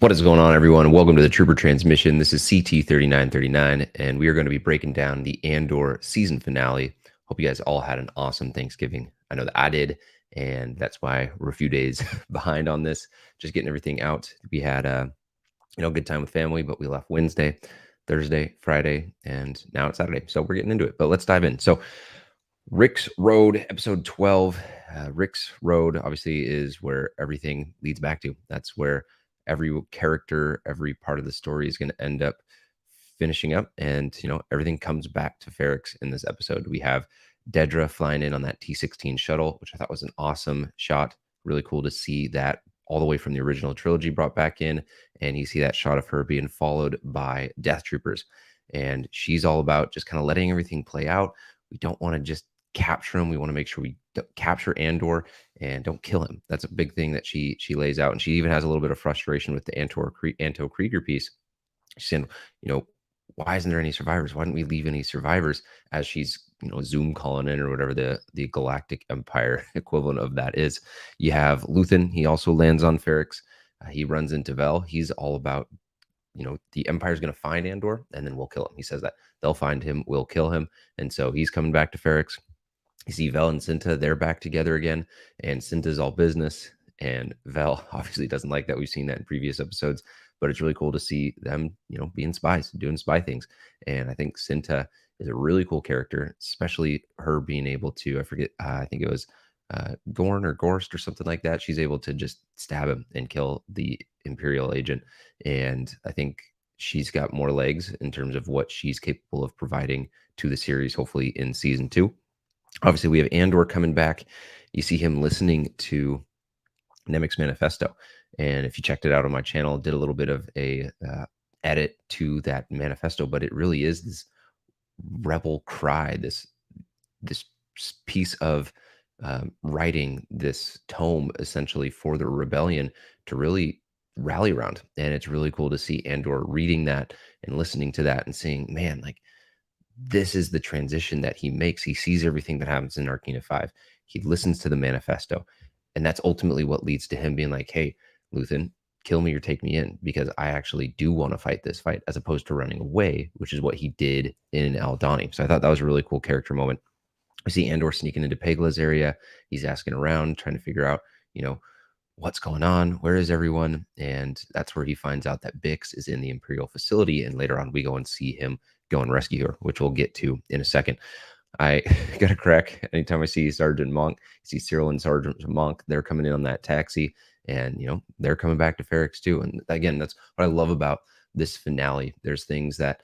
What is going on, everyone? Welcome to the Trooper Transmission. This is CT3939, and we are going to be breaking down the Andor season finale. Hope you guys all had an awesome Thanksgiving. I know that I did, and that's why we're a few days behind on this, just getting everything out. We had a good time with family, but we left Wednesday, Thursday, Friday, and now it's Saturday. So we're getting into it. But let's dive in. So Rix Road, episode 12. Rix Road obviously is where everything leads back to. That's where every character, every part of the story is going to end up finishing up. And, everything comes back to Ferrix in this episode. We have Dedra flying in on that T-16 shuttle, which I thought was an awesome shot. Really cool to see that all the way from the original trilogy brought back in. And you see that shot of her being followed by Death Troopers. And she's all about just kind of letting everything play out. We don't want to just capture him. We want to make sure we capture Andor and don't kill him. That's a big thing that she lays out. And she even has a little bit of frustration with the Anto Krieger piece. She's saying, why isn't there any survivors? Why didn't we leave any survivors? As she's, Zoom calling in or whatever the Galactic Empire equivalent of that is. You have Luthen. He also lands on Ferrix. He runs into Vel. He's all about, the Empire's going to find Andor and then we'll kill him. He says that they'll find him, we'll kill him. And so he's coming back to Ferrix. You see Vel and Cinta, they're back together again, and Cinta's all business. And Vel obviously doesn't like that. We've seen that in previous episodes, but it's really cool to see them, being spies, doing spy things. And I think Cinta is a really cool character, especially her being able to, I forget, I think it was Gorn or Gorst or something like that. She's able to just stab him and kill the Imperial agent. And I think she's got more legs in terms of what she's capable of providing to the series, hopefully in season 2. Obviously, we have Andor coming back. You see him listening to Nemik's manifesto. And if you checked it out on my channel, did a little bit of a edit to that manifesto, but it really is this rebel cry, this piece of writing, this tome essentially for the rebellion to really rally around. And it's really cool to see Andor reading that and listening to that and saying, man, like, this is the transition that he makes. He sees everything that happens in Arcana 5. He listens to the manifesto. And that's ultimately what leads to him being like, hey, Luthen, kill me or take me in, because I actually do want to fight this fight, as opposed to running away, which is what he did in Aldhani. So I thought that was a really cool character moment. We see Andor sneaking into Pegla's area. He's asking around, trying to figure out, what's going on? Where is everyone? And that's where he finds out that Bix is in the Imperial facility. And later on, we go and see him go and rescue her, which we'll get to in a second. I got a crack anytime I see Sergeant Monk, see Cyril and Sergeant Monk. They're coming in on that taxi, and they're coming back to Ferrix too. And again, that's what I love about this finale. There's things that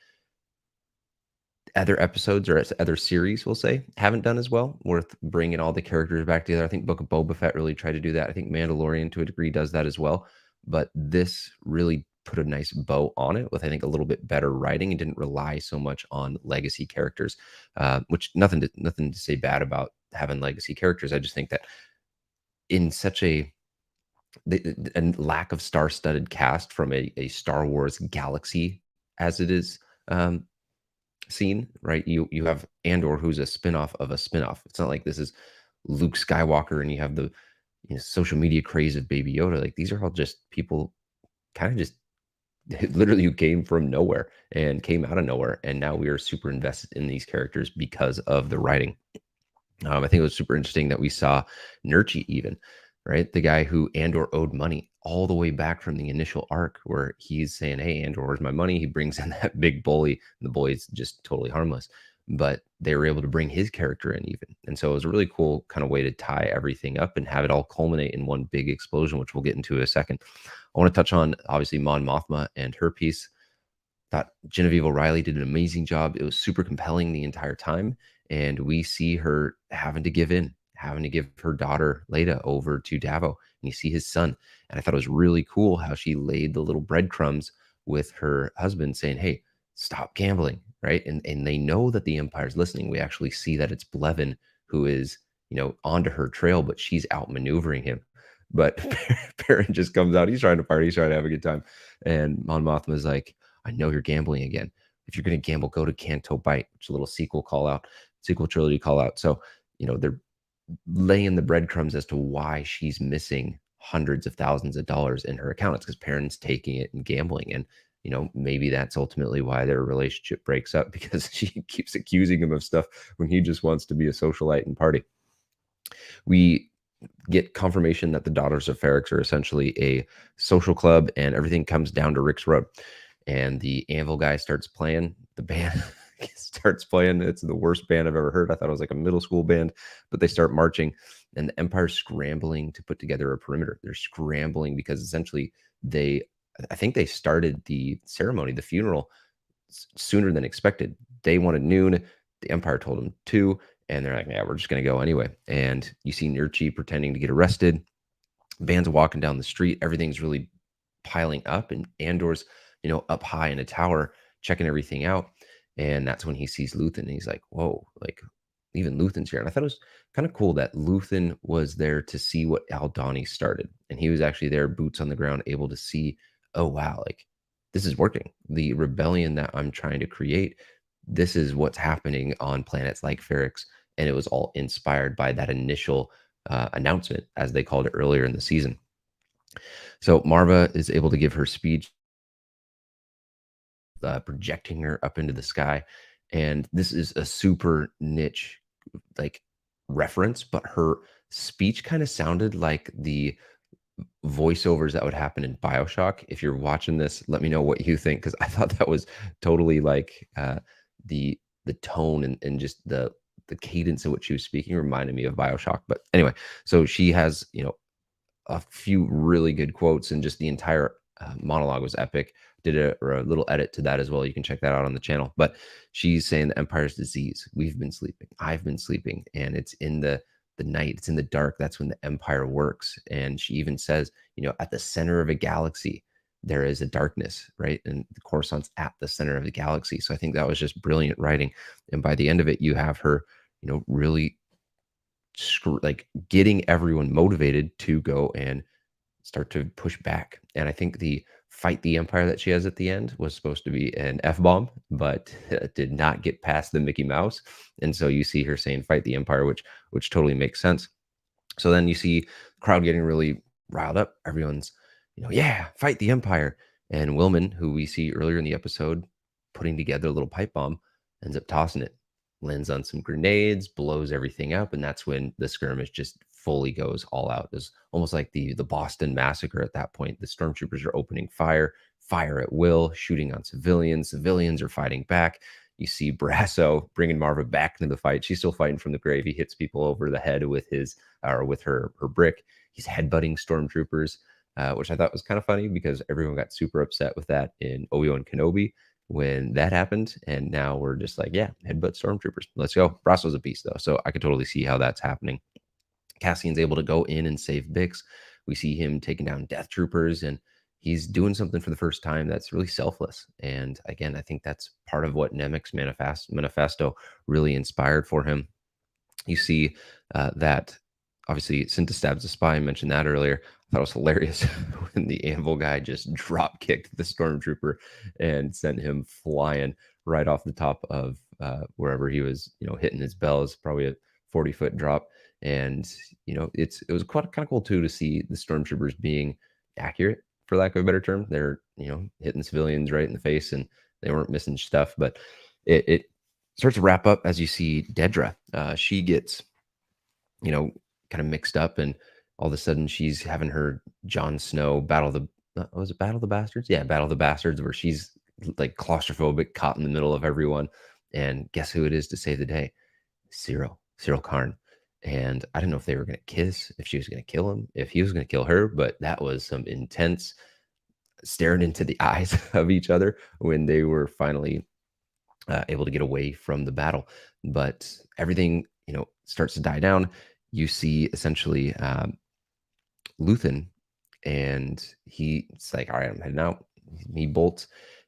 other episodes or other series, we'll say, haven't done as well, worth bringing all the characters back together. I think Book of Boba Fett really tried to do that. I think Mandalorian to a degree does that as well, but this really put a nice bow on it with, I think, a little bit better writing and didn't rely so much on legacy characters, which nothing to say bad about having legacy characters. I just think that in such a lack of star-studded cast from a Star Wars galaxy as it is, seen, right? You have Andor, who's a spinoff of a spinoff. It's not like this is Luke Skywalker and you have the social media craze of Baby Yoda. Like, these are all just people kind of just literally who came from nowhere and came out of nowhere, and now we are super invested in these characters because of the writing. I think it was super interesting that we saw Nurchi even, right? The guy who Andor owed money all the way back from the initial arc, where he's saying, hey, Andor, where's my money? He brings in that big bully, and the bully's just totally harmless. But they were able to bring his character in even. And so it was a really cool kind of way to tie everything up and have it all culminate in one big explosion, which we'll get into in a second. I want to touch on, obviously, Mon Mothma and her piece. Thought Genevieve O'Reilly did an amazing job. It was super compelling the entire time. And we see her having to give in, having to give her daughter Leda over to Davo, and you see his son. And I thought it was really cool how she laid the little breadcrumbs with her husband saying, hey, stop gambling, right? And they know that the Empire's listening. We actually see that it's Blevin who is, onto her trail, but she's outmaneuvering him. But Perrin just comes out. He's trying to party. He's trying to have a good time. And Mon Mothma is like, I know you're gambling again. If you're going to gamble, go to Canto Bight, which is a little sequel trilogy call out. So, they're laying the breadcrumbs as to why she's missing hundreds of thousands of dollars in her account. It's because Perrin's taking it and gambling. And, maybe that's ultimately why their relationship breaks up, because she keeps accusing him of stuff when he just wants to be a socialite and party. We get confirmation that the Daughters of Ferrix are essentially a social club, and everything comes down to Rix Road. And the anvil guy starts playing. The band starts playing. It's the worst band I've ever heard. I thought it was like a middle school band, but they start marching, and the Empire's scrambling to put together a perimeter. They're scrambling because essentially I think they started the ceremony, the funeral, sooner than expected. They wanted noon. The Empire told them 2, and they're like, yeah, we're just going to go anyway. And you see Nurchi pretending to get arrested. Band's walking down the street. Everything's really piling up, and Andor's, up high in a tower, checking everything out. And that's when he sees Luthen, and he's like, whoa, like even Luthen's here. And I thought it was kind of cool that Luthen was there to see what Aldhani started. And he was actually there, boots on the ground, able to see, oh, wow, like this is working. The rebellion that I'm trying to create, this is what's happening on planets like Ferrix. And it was all inspired by that initial announcement, as they called it earlier in the season. So Marva is able to give her speech, projecting her up into the sky. And this is a super niche like reference, but her speech kind of sounded like the voiceovers that would happen in BioShock. If you're watching this, let me know what you think, because I thought that was totally like the tone and just the cadence in which she was speaking reminded me of BioShock. But anyway, so she has a few really good quotes, and just the entire monologue was epic. Did a little edit to that as well. You can check that out on the channel. But she's saying the Empire's disease. We've been sleeping. I've been sleeping, and it's in the night. It's in the dark. That's when the Empire works. And she even says, at the center of a galaxy, there is a darkness, right? And the Coruscant's at the center of the galaxy. So I think that was just brilliant writing. And by the end of it, you have her, really like getting everyone motivated to go and start to push back. And I think the fight the Empire that she has at the end was supposed to be an F-bomb, but did not get past the Mickey Mouse. And so you see her saying fight the Empire, which totally makes sense. So then you see the crowd getting really riled up. Everyone's, yeah, fight the Empire. And Willman, who we see earlier in the episode putting together a little pipe bomb, ends up tossing it, lands on some grenades, blows everything up, and that's when the skirmish just fully goes all out. It's almost like the Boston Massacre at that point. The stormtroopers are opening fire at will, shooting on civilians. Civilians are fighting back. You see Brasso bringing Marva back into the fight. She's still fighting from the grave. He hits people over the head with her brick. He's headbutting stormtroopers, which I thought was kind of funny because everyone got super upset with that in Obi-Wan Kenobi when that happened. And now we're just like, yeah, headbutt stormtroopers. Let's go. Brasso's a beast, though. So I could totally see how that's happening. Cassian's able to go in and save Bix. We see him taking down Death Troopers, and he's doing something for the first time that's really selfless. And again, I think that's part of what Nemec's manifesto really inspired for him. You see that obviously Cinta stabs the spy. I mentioned that earlier. I thought it was hilarious when the anvil guy just drop kicked the stormtrooper and sent him flying right off the top of wherever he was, hitting his bells, probably a 40-foot drop. And it was quite kind of cool too to see the stormtroopers being accurate, for lack of a better term. They're hitting civilians right in the face, and they weren't missing stuff. But it starts to wrap up as you see Dedra. She gets kind of mixed up, and all of a sudden she's having her Jon Snow battle the was it Battle of the Bastards? Yeah, Battle of the Bastards, where she's like claustrophobic, caught in the middle of everyone. And guess who it is to save the day? Cyril Karn. And I don't know if they were going to kiss, if she was going to kill him, if he was going to kill her, but that was some intense staring into the eyes of each other when they were finally able to get away from the battle. But everything, starts to die down. You see essentially Luthen, and he's like, all right, I'm heading out. He bolts,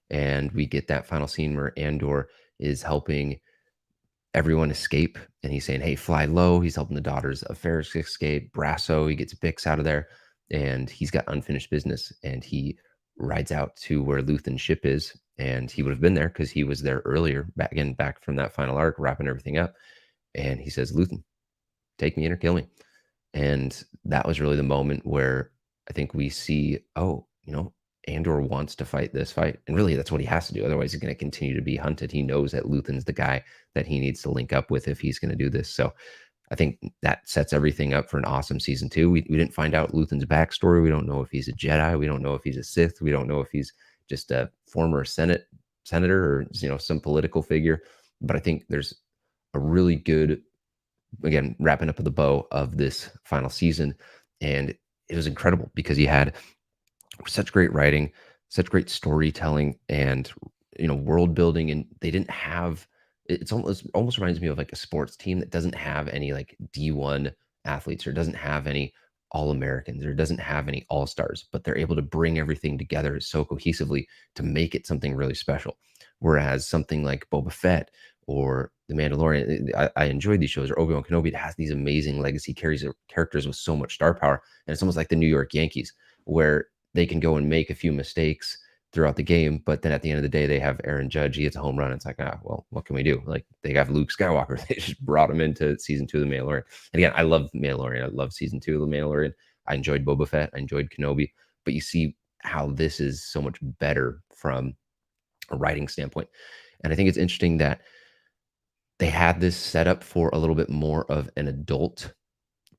and we get that final scene where Andor is helping everyone escape, and he's saying, hey, fly low. He's helping the Daughters of Ferrix escape. Brasso, he gets Bix out of there, and he's got unfinished business, and he rides out to where Luthen's ship is, and he would have been there because he was there earlier, back from that final arc, wrapping everything up. And he says, Luthen, take me in or kill me. And that was really the moment where I think we see, oh, Andor wants to fight this fight. And really, that's what he has to do. Otherwise, he's going to continue to be hunted. He knows that Luthen's the guy that he needs to link up with if he's going to do this. So I think that sets everything up for an awesome season 2. We didn't find out Luthen's backstory. We don't know if he's a Jedi. We don't know if he's a Sith. We don't know if he's just a former senator or some political figure. But I think there's a really good, again, wrapping up with the bow of this final season. And it was incredible because you had such great writing, such great storytelling, and world building. And they didn't have, it's almost reminds me of like a sports team that doesn't have any like D1 athletes, or doesn't have any All-Americans, or doesn't have any All-Stars, but they're able to bring everything together so cohesively to make it something really special. Whereas something like Boba Fett or The Mandalorian, I enjoyed these shows, or Obi-Wan Kenobi, it has these amazing legacy characters with so much star power. And it's almost like the New York Yankees, where they can go and make a few mistakes throughout the game, but then at the end of the day, they have Aaron Judge. He hits a home run. It's like, well, what can we do? Like, they have Luke Skywalker. They just brought him into season 2 of The Mandalorian. And again, I love Mandalorian. I love season 2 of The Mandalorian. I enjoyed Boba Fett. I enjoyed Kenobi. But you see how this is so much better from a writing standpoint. And I think it's interesting that they had this set up for a little bit more of an adult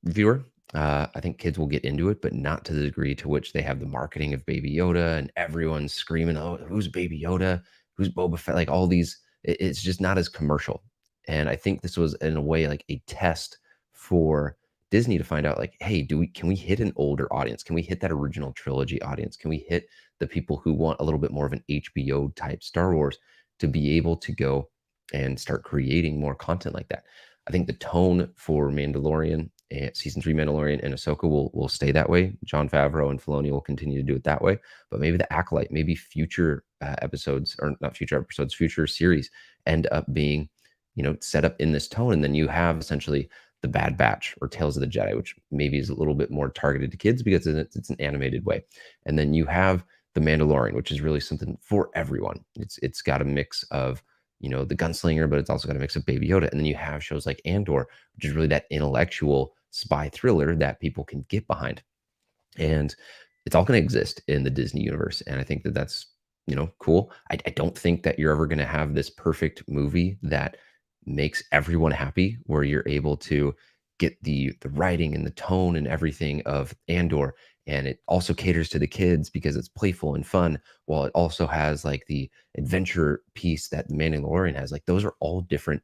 viewer. I think kids will get into it, but not to the degree to which they have the marketing of Baby Yoda and everyone's screaming, "Oh, who's Baby Yoda? Who's Boba Fett?" Like all these, it's just not as commercial. And I think this was in a way like a test for Disney to find out, like, hey, can we hit an older audience? Can we hit that original trilogy audience? Can we hit the people who want a little bit more of an HBO type Star Wars to be able to go and start creating more content like that? I think the tone for Mandalorian and season 3 Mandalorian and Ahsoka will stay that way. Jon Favreau and Filoni will continue to do it that way. But maybe the Acolyte, maybe future episodes, or not future episodes, future series end up being, set up in this tone. And then you have essentially the Bad Batch or Tales of the Jedi, which maybe is a little bit more targeted to kids because it's an animated way. And then you have the Mandalorian, which is really something for everyone. It's got a mix of the gunslinger, but it's also got a mix of Baby Yoda. And then you have shows like Andor, which is really that intellectual spy thriller that people can get behind. And it's all going to exist in the Disney universe. And I think that that's, cool. I don't think that you're ever going to have this perfect movie that makes everyone happy, where you're able to get the writing and the tone and everything of Andor, and it also caters to the kids because it's playful and fun, while it also has like the adventure piece that Mandalorian has. Like, those are all different,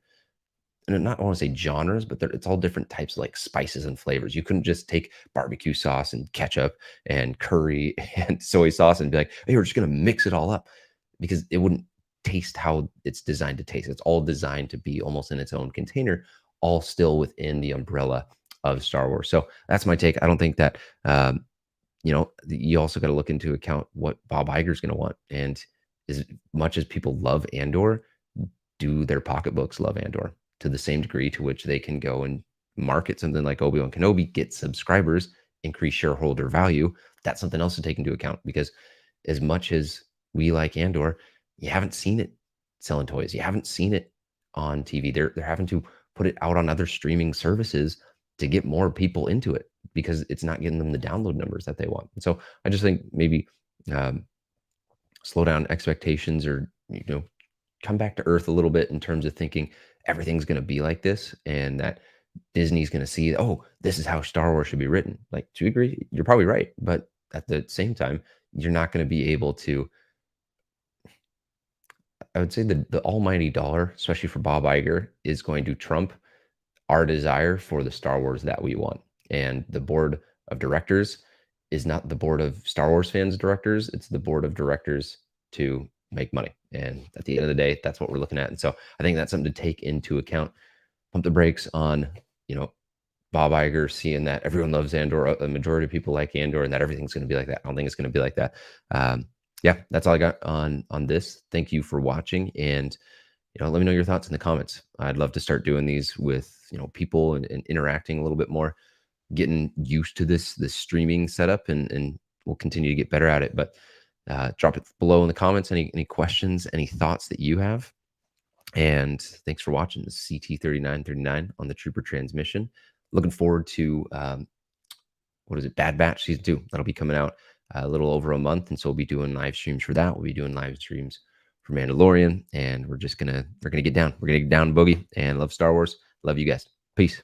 and not, I want to say genres, but it's all different types of like spices and flavors. You couldn't just take barbecue sauce and ketchup and curry and soy sauce and be like, hey, we're just going to mix it all up, because it wouldn't taste how it's designed to taste. It's all designed to be almost in its own container, all still within the umbrella of Star Wars. So that's my take. I don't think that, you also got to look into account what Bob Iger's going to want. And as much as people love Andor, do their pocketbooks love Andor to the same degree to which they can go and market something like Obi-Wan Kenobi, get subscribers, increase shareholder value? That's something else to take into account, because as much as we like Andor, you haven't seen it selling toys. You haven't seen it on TV. They're having to put it out on other streaming services to get more people into it, because it's not getting them the download numbers that they want. And so I just think maybe slow down expectations, or come back to earth a little bit in terms of thinking everything's going to be like this, and that Disney's going to see, oh, this is how Star Wars should be written. Like, to a degree, you're probably right, but at the same time, you're not going to be able to. I would say the almighty dollar, especially for Bob Iger, is going to trump our desire for the Star Wars that we want. And the board of directors is not the board of Star Wars fans directors. It's the board of directors to make money. And at the end of the day, that's what we're looking at. And so I think that's something to take into account. Pump the brakes on, Bob Iger seeing that everyone loves Andor. A majority of people like Andor, and that everything's going to be like that. I don't think it's going to be like that. Yeah, that's all I got on this. Thank you for watching, and let me know your thoughts in the comments. I'd love to start doing these with people and interacting a little bit more, getting used to this streaming setup, and we'll continue to get better at it. But drop it below in the comments, any questions, any thoughts that you have. And thanks for watching. This is CT3939 on the Trooper Transmission. Looking forward to what is it, Bad Batch season 2. That'll be coming out a little over a month, and so we'll be doing live streams for that. We'll be doing live streams for Mandalorian, and we're gonna get down. We're gonna get down, boogie, and love Star Wars. Love you guys. Peace.